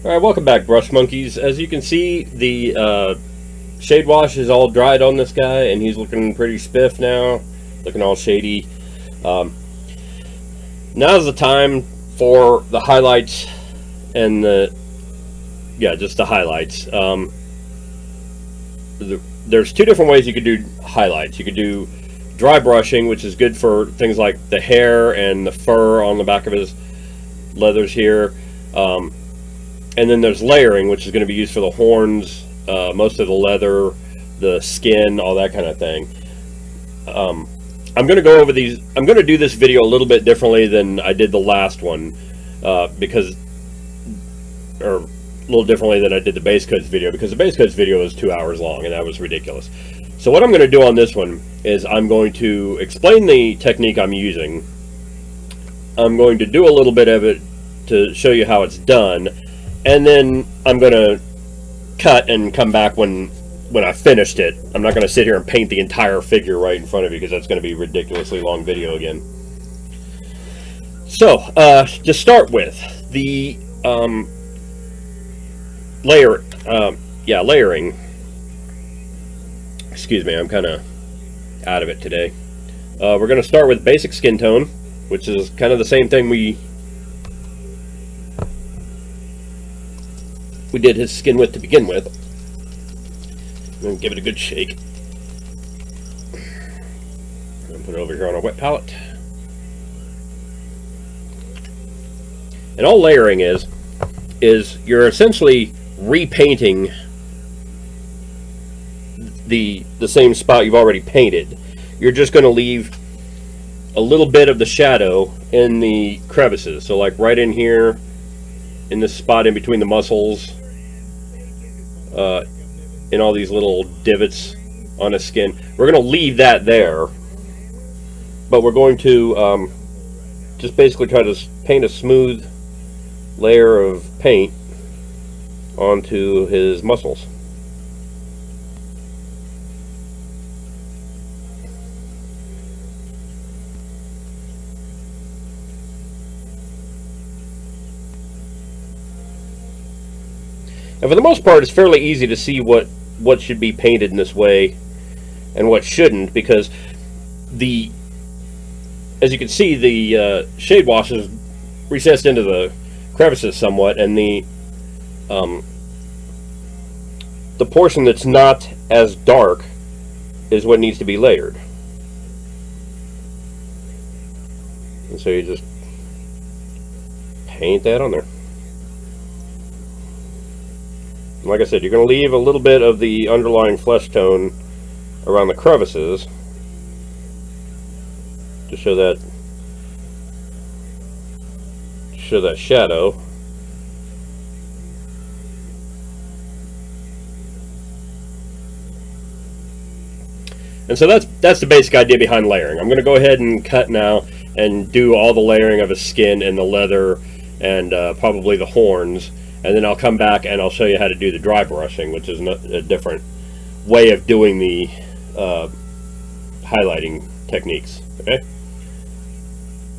Alright, welcome back, Brush Monkeys. As you can see, the shade wash is all dried on this guy, and he's looking pretty spiff now, looking all shady. Um, Now's the time for the highlights and just the highlights. There's two different ways you could do highlights. You could do dry brushing, which is good for things like the hair and the fur on the back of his leathers here. And then there's layering, which is going to be used for the horns, most of the leather, the skin, all that kind of thing. I'm going to go over these. I'm going to do this video a little bit differently than I did the last one, or a little differently than I did the base coats video, because the base coats video was 2 hours long, and that was ridiculous. So what I'm going to do on this one is I'm going to explain the technique I'm using. I'm going to do a little bit of it to show you how it's done, and then I'm going to cut and come back when I finished it. I'm not going to sit here and paint the entire figure right in front of you, because that's going to be a ridiculously long video again. So, to start with, the layering. Excuse me, I'm kind of out of it today. We're going to start with basic skin tone, which is kind of the same thing we did his skin with to begin with. I'm going to give it a good shake. I'm going to put it over here on a wet palette. And all layering is you're essentially repainting the same spot you've already painted. You're just going to leave a little bit of the shadow in the crevices. So like right in here, in this spot in between the muscles, in all these little divots on his skin, we're going to leave that there, but we're going to just basically try to paint a smooth layer of paint onto his muscles. And for the most part, it's fairly easy to see what should be painted in this way and what shouldn't, because as you can see, the shade wash is recessed into the crevices somewhat, and the portion that's not as dark is what needs to be layered. And so you just paint that on there. Like I said, you're going to leave a little bit of the underlying flesh tone around the crevices to show that shadow. And so that's the basic idea behind layering. I'm going to go ahead and cut now and do all the layering of his skin and the leather and probably the horns. And then I'll come back and I'll show you how to do the dry brushing, which is a different way of doing the highlighting techniques. Okay?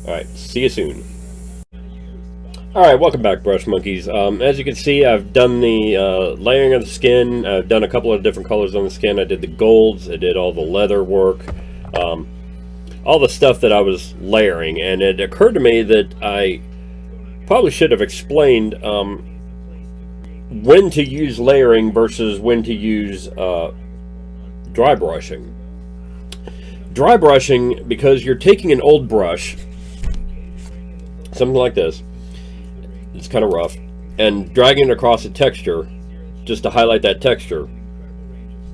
Alright, see you soon. Alright, welcome back, Brush Monkeys. As you can see, I've done the layering of the skin. I've done a couple of different colors on the skin. I did the golds, I did all the leather work, all the stuff that I was layering. And it occurred to me that I probably should have explained when to use layering versus when to use dry brushing. Dry brushing, because you're taking an old brush, something like this, it's kind of rough, and dragging it across a texture just to highlight that texture.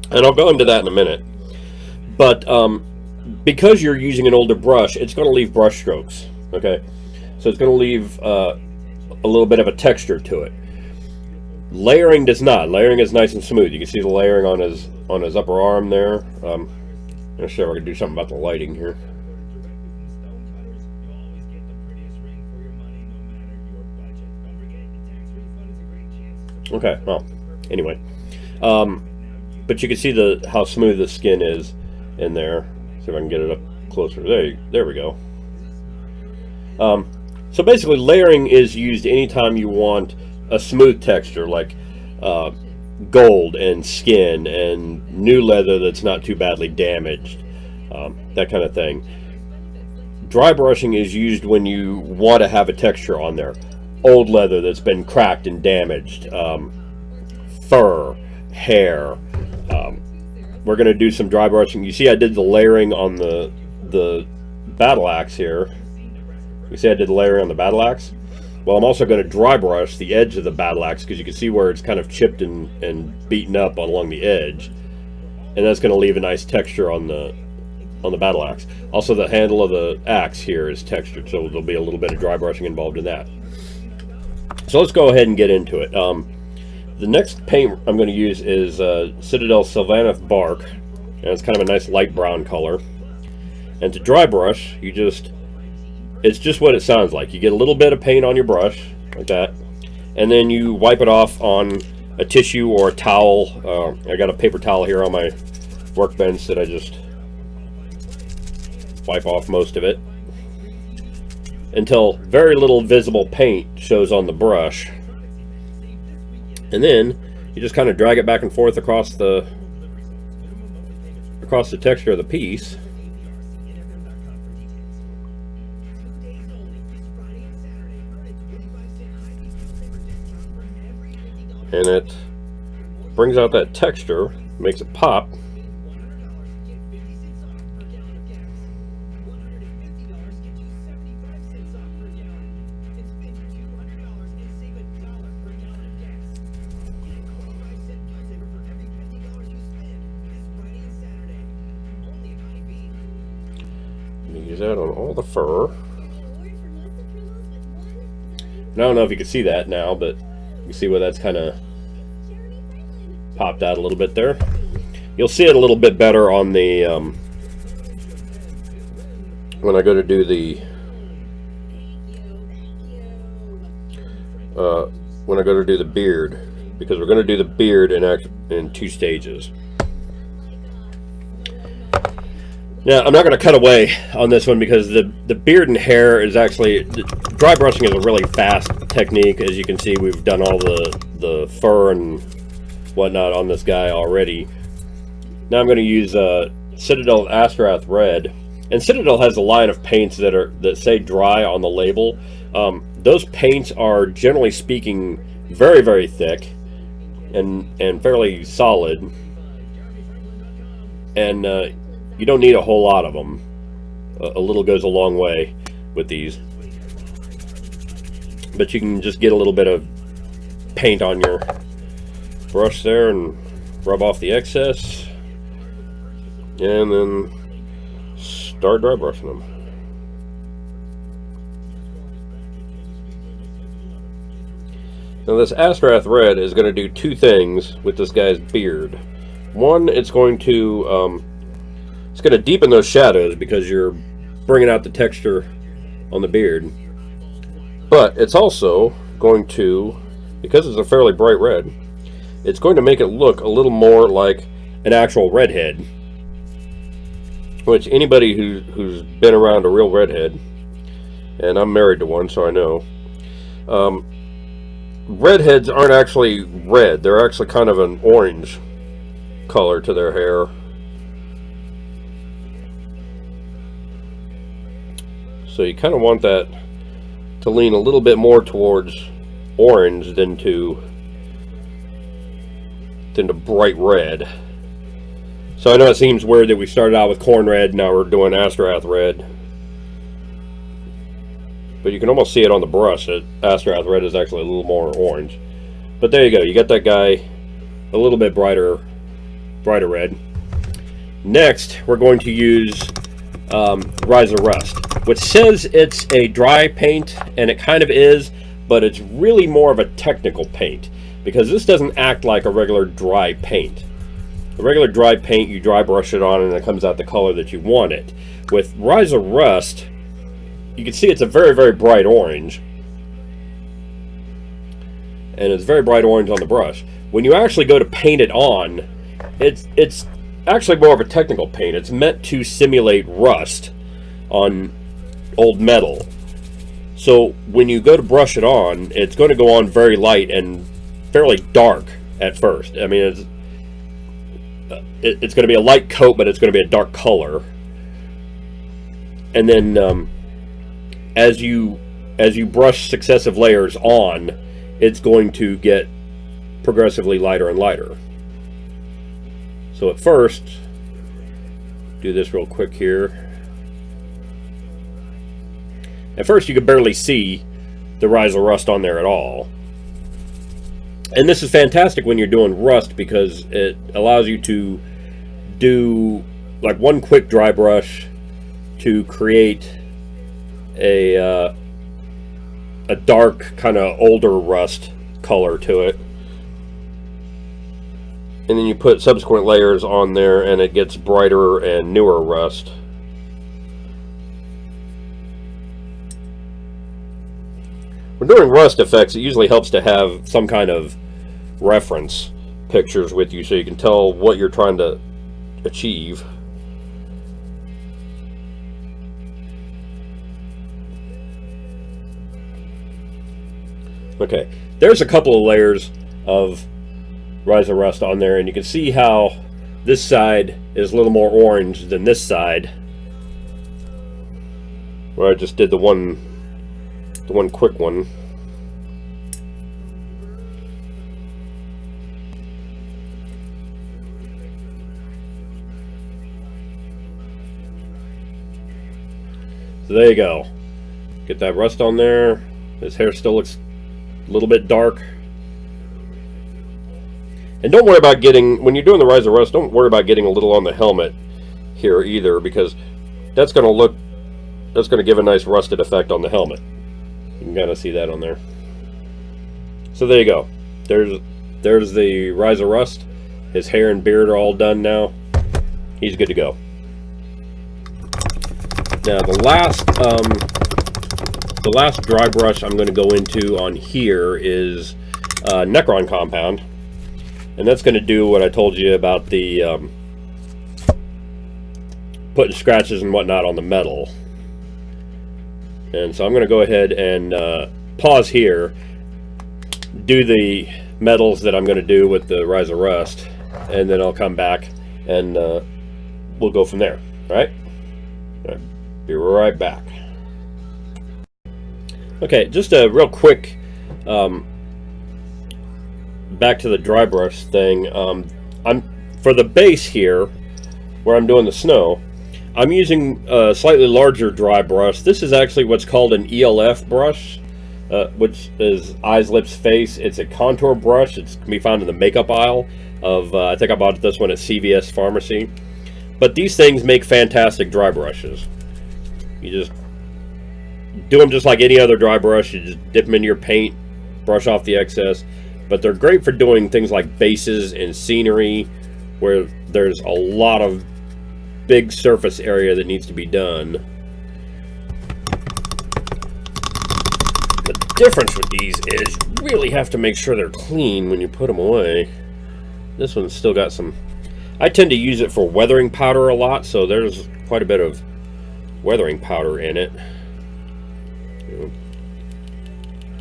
And I'll go into that in a minute. But because you're using an older brush, it's going to leave brush strokes. Okay, so it's going to leave a little bit of a texture to it. Layering does not. Layering is nice and smooth. You can see the layering on his upper arm there. I'm not sure if I can do something about the lighting here. Okay, well, anyway, but you can see how smooth the skin is in there. See if I can get it up closer. There we go. So basically, layering is used anytime you want a smooth texture, like gold and skin and new leather that's not too badly damaged, that kind of thing. Dry brushing is used when you want to have a texture on there. Old leather that's been cracked and damaged, fur, hair. We're going to do some dry brushing. You see I did the layering on the battle axe here. You see I did the layering on the battle axe? Well, I'm also going to dry brush the edge of the battle axe, because you can see where it's kind of chipped and beaten up along the edge. And that's going to leave a nice texture on the battle axe. Also, the handle of the axe here is textured, so there'll be a little bit of dry brushing involved in that. So let's go ahead and get into it. The next paint I'm going to use is Citadel Sylvaneth Bark, and it's kind of a nice light brown color. And to dry brush, it's just what it sounds like. You get a little bit of paint on your brush, like that, and then you wipe it off on a tissue or a towel. I got a paper towel here on my workbench that I just wipe off most of it until very little visible paint shows on the brush. And then you just kind of drag it back and forth across the texture of the piece. And it brings out that texture, makes it pop. Use that on all the fur. I don't know if you can see that now, but you can see where that's kind of popped out a little bit there. You'll see it a little bit better on the when I go to do the beard, because we're going to do the beard in 2 stages. Now, I'm not going to cut away on this one, because the beard and hair is actually... Dry brushing is a really fast technique. As you can see, we've done all the fur and whatnot on this guy already. Now I'm going to use Citadel Astorath Red. And Citadel has a line of paints that say dry on the label. Those paints are, generally speaking, very, very thick and fairly solid. And you don't need a whole lot of them. A little goes a long way with these. But you can just get a little bit of paint on your brush there and rub off the excess. And then start dry brushing them. Now this Astorath Red is going to do 2 things with this guy's beard. One, it's going to deepen those shadows, because you're bringing out the texture on the beard. But it's also going to, because it's a fairly bright red, it's going to make it look a little more like an actual redhead. Which anybody who's been around a real redhead, and I'm married to one, so I know, redheads aren't actually red. They're actually kind of an orange color to their hair. So you kind of want that to lean a little bit more towards orange than to bright red. So I know it seems weird that we started out with corn red, now we're doing Astorath Red. But you can almost see it on the brush that Astorath Red is actually a little more orange. But there you go, you got that guy a little bit brighter red. Next, we're going to use Rise of Rust, which says it's a dry paint, and it kind of is, but it's really more of a technical paint, because this doesn't act like a regular dry paint. A regular dry paint, you dry brush it on and it comes out the color that you want it. With Rise of Rust, you can see it's a very, very bright orange. And it's very bright orange on the brush. When you actually go to paint it on, it's actually more of a technical paint. It's meant to simulate rust on old metal. So when you go to brush it on, it's going to go on very light and fairly dark at first. I mean, it's going to be a light coat, but it's going to be a dark color. And then as you brush successive layers on, it's going to get progressively lighter and lighter. So at first, do this real quick here. At first you could barely see the Rise of Rust on there at all. And this is fantastic when you're doing rust because it allows you to do like one quick dry brush to create a dark kind of older rust color to it. And then you put subsequent layers on there and it gets brighter and newer rust. When doing rust effects, it usually helps to have some kind of reference pictures with you so you can tell what you're trying to achieve. Okay, there's a couple of layers of Rise of Rust on there, and you can see how this side is a little more orange than this side, where I just did the one quick one. So there you go. Get that rust on there. His hair still looks a little bit dark. And don't worry about getting, when you're doing the Rise of Rust, don't worry about getting a little on the helmet here either, because that's going to give a nice rusted effect on the helmet. You can kind of see that on there. So there you go. There's the Rise of Rust. His hair and beard are all done now. He's good to go. Now the last dry brush I'm going to go into on here is Necron Compound. And that's going to do what I told you about the putting scratches and whatnot on the metal. And so I'm going to go ahead and pause here, do the metals that I'm going to do with the Rise of Rust, and then I'll come back and we'll go from there. All right? Be right back. Okay, just a real quick back to the dry brush thing. I'm for the base here, where I'm doing the snow, I'm using a slightly larger dry brush. This is actually what's called an ELF brush, which is eyes, lips, face. It's a contour brush. It can be found in the makeup aisle of, I think I bought this one at CVS Pharmacy. But these things make fantastic dry brushes. You just do them just like any other dry brush. You just dip them into your paint, brush off the excess. But they're great for doing things like bases and scenery, where there's a lot of big surface area that needs to be done. The difference with these is you really have to make sure they're clean when you put them away. This one's still got some... I tend to use it for weathering powder a lot, so there's quite a bit of weathering powder in it.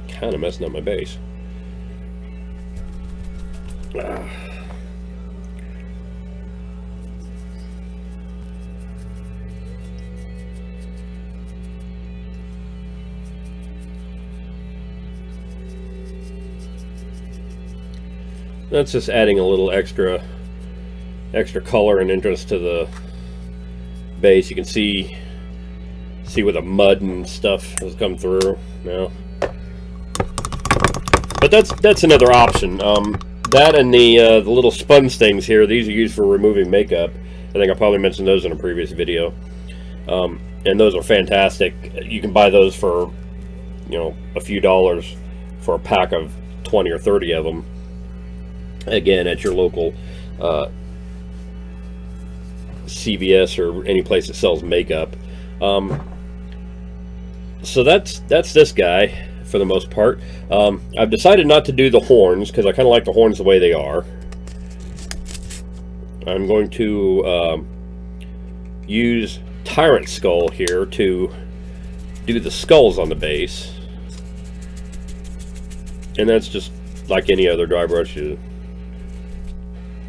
Kind of messing up my base. That's just adding a little extra color and interest to the base. You can see where the mud and stuff has come through now. But that's another option. That and the little sponge things here, these are used for removing makeup. I think I probably mentioned those in a previous video. And those are fantastic. You can buy those for, you know, a few dollars for a pack of 20 or 30 of them. Again, at your local CVS or any place that sells makeup. So that's this guy for the most part. I've decided not to do the horns because I kind of like the horns the way they are. I'm going to use Tyrant Skull here to do the skulls on the base. And that's just like any other dry brush. You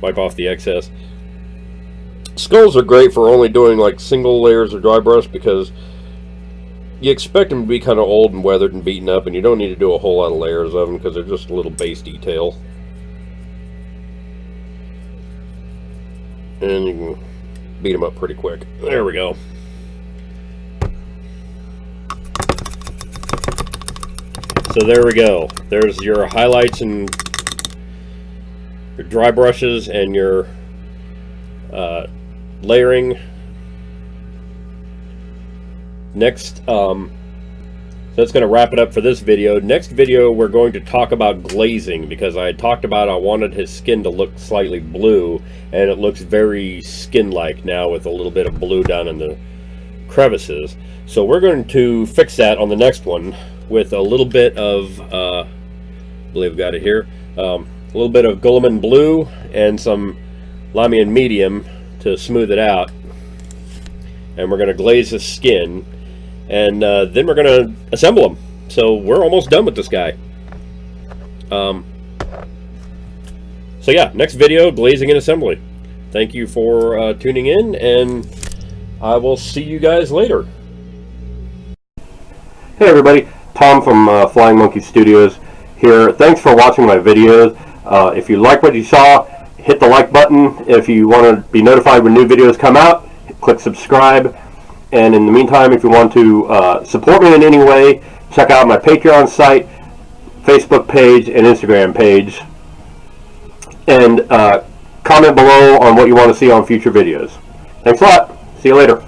wipe off the excess. Skulls are great for only doing like single layers of dry brush because you expect them to be kind of old and weathered and beaten up, and you don't need to do a whole lot of layers of them because they're just a little base detail. And you can beat them up pretty quick. There we go. So there we go. There's your highlights and your dry brushes and your layering. Next, so that's going to wrap it up for this video. Next video, we're going to talk about glazing, because I had talked about I wanted his skin to look slightly blue, and it looks very skin-like now with a little bit of blue down in the crevices. So we're going to fix that on the next one with a little bit of, I believe I've got it here, a little bit of Guilliman blue and some Lahmian medium to smooth it out. And we're going to glaze his skin, and then we're going to assemble him. So we're almost done with this guy. So yeah, next video, glazing and assembly. Thank you for tuning in, and I will see you guys later. Hey everybody, Tom from Flying Monkey Studios here. Thanks for watching my videos. If you like what you saw, hit the like button. If you want to be notified when new videos come out, click subscribe. And in the meantime, if you want to support me in any way, check out my Patreon site, Facebook page, and Instagram page. And comment below on what you want to see on future videos. Thanks a lot. See you later.